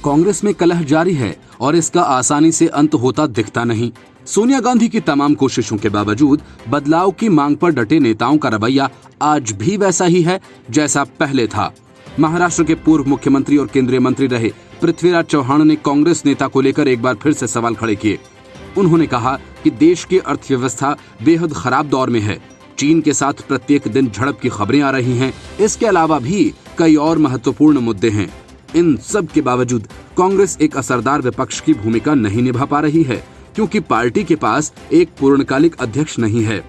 कांग्रेस में कलह जारी है और इसका आसानी से अंत होता दिखता नहीं। सोनिया गांधी की तमाम कोशिशों के बावजूद बदलाव की मांग पर डटे नेताओं का रवैया आज भी वैसा ही है जैसा पहले था। महाराष्ट्र के पूर्व मुख्यमंत्री और केंद्रीय मंत्री रहे पृथ्वीराज चौहान ने कांग्रेस नेता को लेकर एक बार फिर से सवाल खड़े किए। उन्होंने कहा कि देश की अर्थव्यवस्था बेहद खराब दौर में है। चीन के साथ प्रत्येक दिन झड़प की खबरें आ रही हैं। इसके अलावा भी कई और महत्वपूर्ण मुद्दे हैं। इन सब के बावजूद कांग्रेस एक असरदार विपक्ष की भूमिका नहीं निभा पा रही है, क्योंकि पार्टी के पास एक पूर्णकालिक अध्यक्ष नहीं है।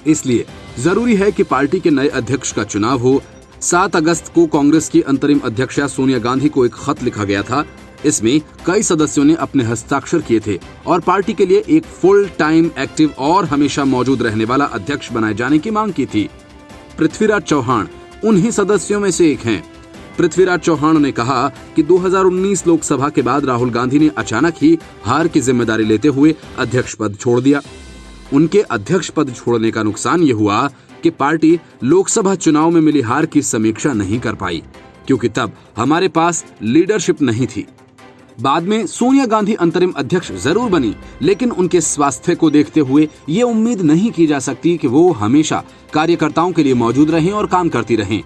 इसलिए जरूरी है कि पार्टी के नए अध्यक्ष का चुनाव हो। 7 अगस्त को कांग्रेस की अंतरिम अध्यक्षा सोनिया गांधी को एक खत लिखा गया था। इसमें कई सदस्यों ने अपने हस्ताक्षर किए थे और पार्टी के लिए एक फुल टाइम एक्टिव और हमेशा मौजूद रहने वाला अध्यक्ष बनाए जाने की मांग की थी। पृथ्वीराज चौहान उन्हीं सदस्यों में से एक हैं। पृथ्वीराज चौहान ने कहा कि 2019 लोकसभा के बाद राहुल गांधी ने अचानक ही हार की जिम्मेदारी लेते हुए अध्यक्ष पद छोड़ दिया। उनके अध्यक्ष पद छोड़ने का नुकसान ये हुआ कि पार्टी लोकसभा चुनाव में मिली हार की समीक्षा नहीं कर पाई, क्योंकि तब हमारे पास लीडरशिप नहीं थी। बाद में सोनिया गांधी अंतरिम अध्यक्ष जरूर बनी, लेकिन उनके स्वास्थ्य को देखते हुए ये उम्मीद नहीं की जा सकती कि वो हमेशा कार्यकर्ताओं के लिए मौजूद रहें और काम करती रहें।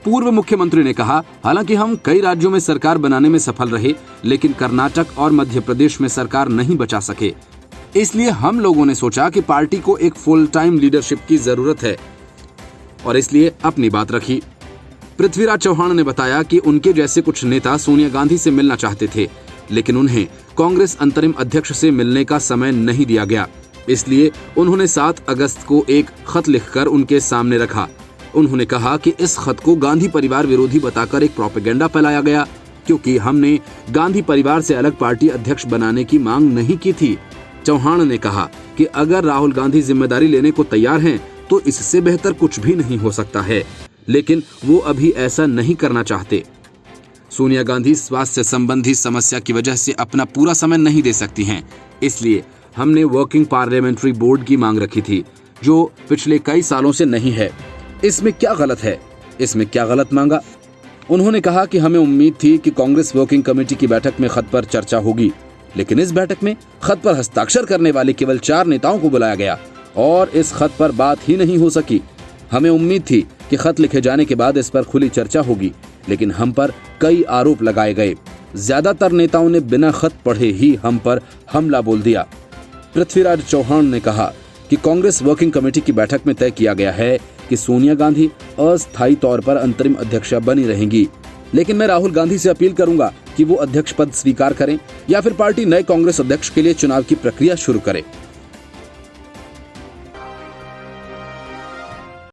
पूर्व मुख्यमंत्री ने कहा, हालांकि हम कई राज्यों में सरकार बनाने में सफल रहे, लेकिन कर्नाटक और मध्य प्रदेश में सरकार नहीं बचा सके। इसलिए हम लोगों ने सोचा कि पार्टी को एक फुल टाइम लीडरशिप की जरूरत है और इसलिए अपनी बात रखी। पृथ्वीराज चौहान ने बताया कि उनके जैसे कुछ नेता सोनिया गांधी से मिलना चाहते थे, लेकिन उन्हें कांग्रेस अंतरिम अध्यक्ष से मिलने का समय नहीं दिया गया। इसलिए उन्होंने 7 अगस्त को एक खत लिखकर उनके सामने रखा। उन्होंने कहा कि इस खत को गांधी परिवार विरोधी बताकर एक प्रोपेगेंडा फैलाया गया, क्योंकि हमने गांधी परिवार से अलग पार्टी अध्यक्ष बनाने की मांग नहीं की थी। चौहान ने कहा कि अगर राहुल गांधी जिम्मेदारी लेने को तैयार हैं, तो इससे बेहतर कुछ भी नहीं हो सकता है, लेकिन वो अभी ऐसा नहीं करना चाहते। सोनिया गांधी स्वास्थ्य संबंधी समस्या की वजह से अपना पूरा समय नहीं दे सकती हैं। इसलिए हमने वर्किंग पार्लियामेंट्री बोर्ड की मांग रखी थी, जो पिछले कई सालों से नहीं है। इसमें क्या गलत है? इसमें क्या गलत मांगा? उन्होंने कहा कि हमें उम्मीद थी कि कांग्रेस वर्किंग कमेटी की बैठक में खत पर चर्चा होगी, लेकिन इस बैठक में खत पर हस्ताक्षर करने वाले केवल 4 नेताओं को बुलाया गया और इस खत पर बात ही नहीं हो सकी। हमें उम्मीद थी कि खत लिखे जाने के बाद इस पर खुली चर्चा होगी, लेकिन हम पर कई आरोप लगाए गए। ज्यादातर नेताओं ने बिना खत पढ़े ही हम पर हमला बोल दिया। पृथ्वीराज चौहान ने कहा कि कांग्रेस वर्किंग कमेटी की बैठक में तय किया गया है कि सोनिया गांधी अस्थायी तौर पर अंतरिम अध्यक्षा बनी रहेंगी, लेकिन मैं राहुल गांधी से अपील करूंगा कि वो अध्यक्ष पद स्वीकार करें या फिर पार्टी नए कांग्रेस अध्यक्ष के लिए चुनाव की प्रक्रिया शुरू करे।